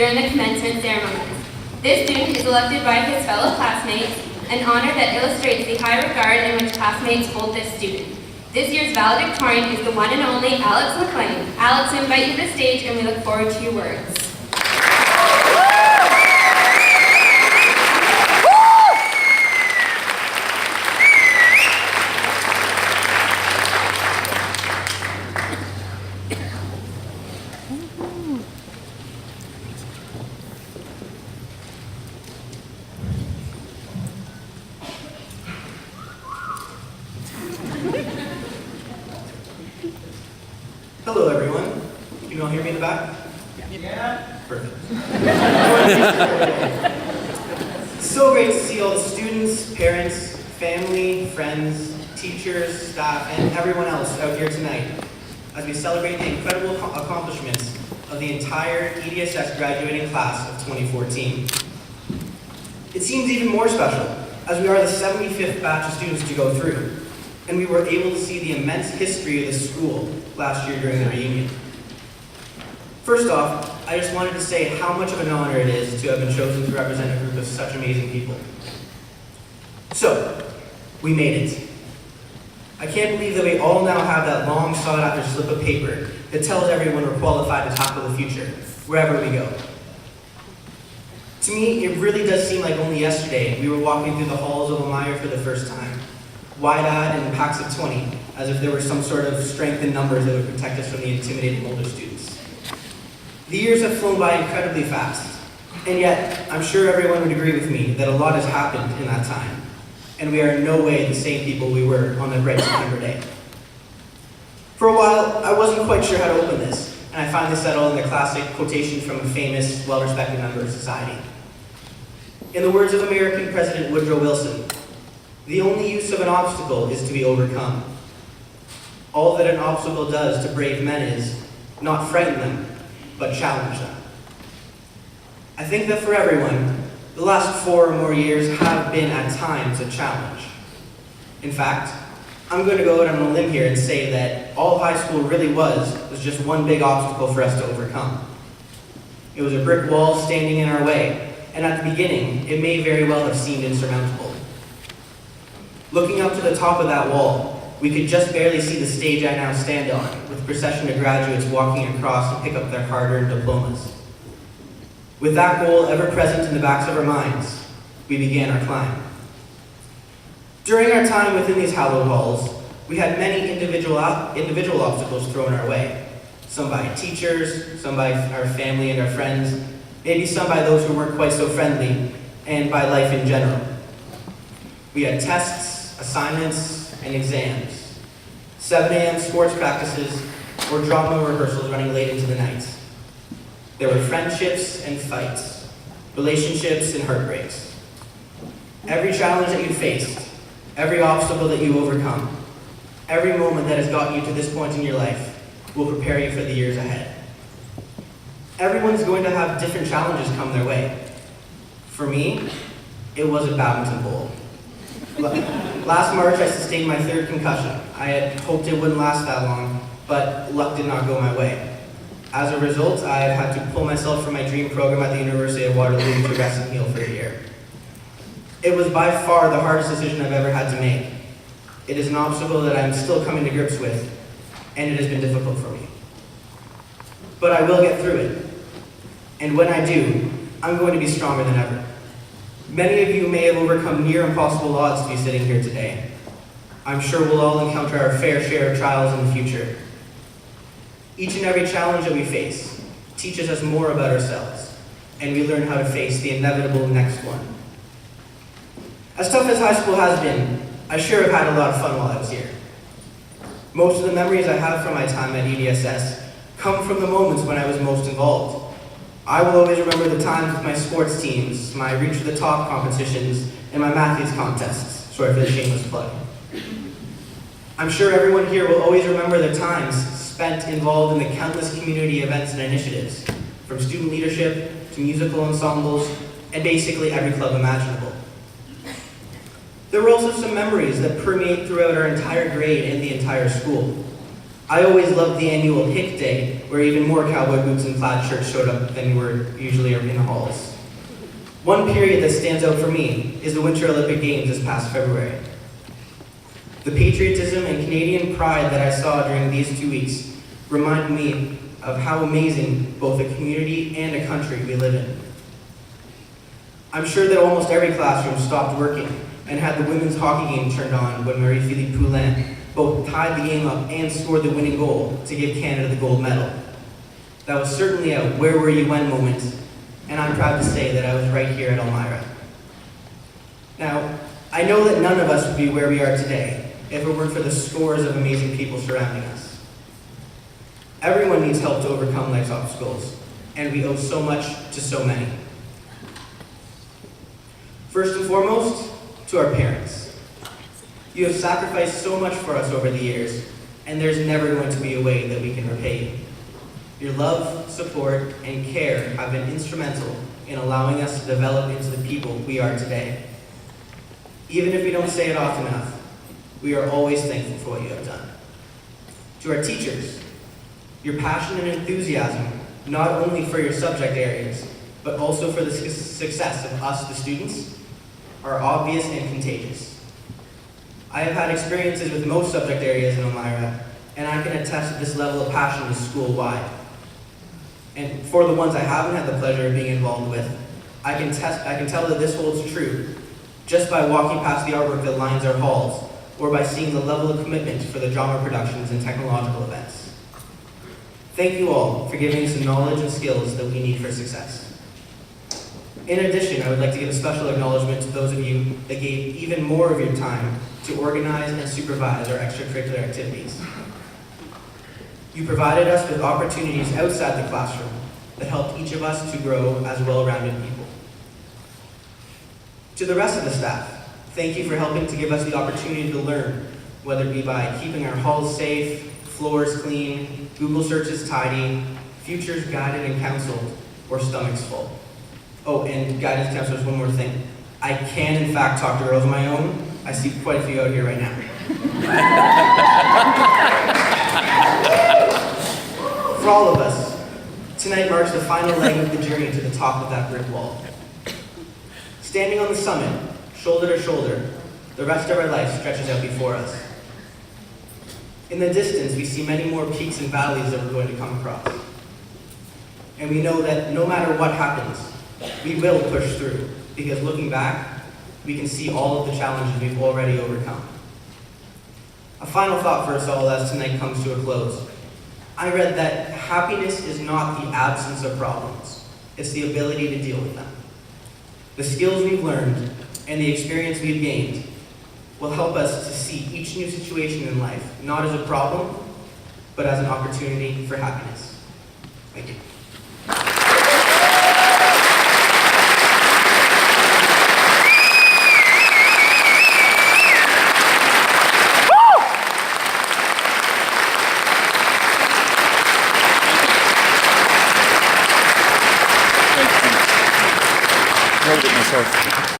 during the commencement ceremonies. This student is elected by his fellow classmates, an honor that illustrates the high regard in which classmates hold this student. This year's valedictorian is the one and only Alex McLean. Alex, I invite you to the stage and we look forward to your words. Hello, everyone. Can you all hear me in the back? Yeah. Perfect. So great to see all the students, parents, family, friends, teachers, staff, and everyone else out here tonight as we celebrate the incredible accomplishments of the entire EDSS graduating class of 2014. It seems even more special as we are the 75th batch of students to go through, and we were able to see the immense history of the school last year during the reunion. First off, I just wanted to say how much of an honor it is to have been chosen to represent a group of such amazing people. So, we made it. I can't believe that we all now have that long sought-after slip of paper that tells everyone we're qualified to tackle the future, wherever we go. To me, it really does seem like only yesterday we were walking through the halls of Elmira for the first time, wide-eyed and in packs of 20, as if there were some sort of strength in numbers that would protect us from the intimidating older students. The years have flown by incredibly fast, and yet I'm sure everyone would agree with me that a lot has happened in that time, and we are in no way the same people we were on that bright September day. For a while, I wasn't quite sure how to open this, and I finally settled on the classic quotation from a famous, well-respected member of society. In the words of American President Woodrow Wilson, "The only use of an obstacle is to be overcome. All that an obstacle does to brave men is not frighten them, but challenge them." I think that for everyone, the last 4 or more years have been at times a challenge. In fact, I'm going to go out on a limb here and say that all high school really was just one big obstacle for us to overcome. It was a brick wall standing in our way, and at the beginning, it may very well have seemed insurmountable. Looking up to the top of that wall, we could just barely see the stage I now stand on, with a procession of graduates walking across to pick up their hard-earned diplomas. With that goal ever present in the backs of our minds, we began our climb. During our time within these hallowed halls, we had many individual obstacles thrown our way. Some by teachers, some by our family and our friends, maybe some by those who weren't quite so friendly, and by life in general. We had tests, assignments, and exams, 7 a.m. sports practices, or drama rehearsals running late into the night. There were friendships and fights, relationships and heartbreaks. Every challenge that you faced, every obstacle that you overcome, every moment that has gotten you to this point in your life will prepare you for the years ahead. Everyone's going to have different challenges come their way. For me, it was a badminton bowl. Last March, I sustained my 3rd concussion. I had hoped it wouldn't last that long, but luck did not go my way. As a result, I have had to pull myself from my dream program at the University of Waterloo to rest and heal for a year. It was by far the hardest decision I've ever had to make. It is an obstacle that I'm still coming to grips with, and it has been difficult for me. But I will get through it. And when I do, I'm going to be stronger than ever. Many of you may have overcome near impossible odds to be sitting here today. I'm sure we'll all encounter our fair share of trials in the future. Each and every challenge that we face teaches us more about ourselves, and we learn how to face the inevitable next one. As tough as high school has been, I sure have had a lot of fun while I was here. Most of the memories I have from my time at EDSS come from the moments when I was most involved. I will always remember the times with my sports teams, my Reach to the Top competitions, and my Matthews contests. Sorry for the shameless plug. I'm sure everyone here will always remember the times spent involved in the countless community events and initiatives, from student leadership to musical ensembles, and basically every club imaginable. There were also some memories that permeate throughout our entire grade and the entire school. I always loved the annual Hick Day, where even more cowboy boots and plaid shirts showed up than were usually in the halls. One period that stands out for me is the Winter Olympic Games this past February. The patriotism and Canadian pride that I saw during these 2 weeks reminded me of how amazing both a community and a country we live in. I'm sure that almost every classroom stopped working and had the women's hockey game turned on when Marie-Philippe Poulin both tied the game up and scored the winning goal to give Canada the gold medal. That was certainly a where were you when moment, and I'm proud to say that I was right here at Elmira. Now, I know that none of us would be where we are today if it weren't for the scores of amazing people surrounding us. Everyone needs help to overcome life's obstacles, and we owe so much to so many. First and foremost, to our parents. You have sacrificed so much for us over the years, and there's never going to be a way that we can repay you. Your love, support, and care have been instrumental in allowing us to develop into the people we are today. Even if we don't say it often enough, we are always thankful for what you have done. To our teachers, your passion and enthusiasm, not only for your subject areas, but also for the success of us, the students, are obvious and contagious. I have had experiences with most subject areas in Elmira, and I can attest that this level of passion is school-wide. And for the ones I haven't had the pleasure of being involved with, I can tell that this holds true just by walking past the artwork that lines our halls, or by seeing the level of commitment for the drama productions and technological events. Thank you all for giving us the knowledge and skills that we need for success. In addition, I would like to give a special acknowledgement to those of you that gave even more of your time to organize and supervise our extracurricular activities. You provided us with opportunities outside the classroom that helped each of us to grow as well-rounded people. To the rest of the staff, thank you for helping to give us the opportunity to learn, whether it be by keeping our halls safe, floors clean, Google searches tidy, futures guided and counseled, or stomachs full. Oh, and guidance counselors, one more thing. I can, in fact, talk to girls of my own. I see quite a few out here right now. For all of us, tonight marks the final leg of the journey to the top of that brick wall. Standing on the summit, shoulder to shoulder, the rest of our life stretches out before us. In the distance, we see many more peaks and valleys that we're going to come across. And we know that no matter what happens, we will push through, because looking back, we can see all of the challenges we've already overcome. A final thought for us all as tonight comes to a close. I read that happiness is not the absence of problems, it's the ability to deal with them. The skills we've learned and the experience we've gained will help us to see each new situation in life not as a problem, but as an opportunity for happiness. Thank you.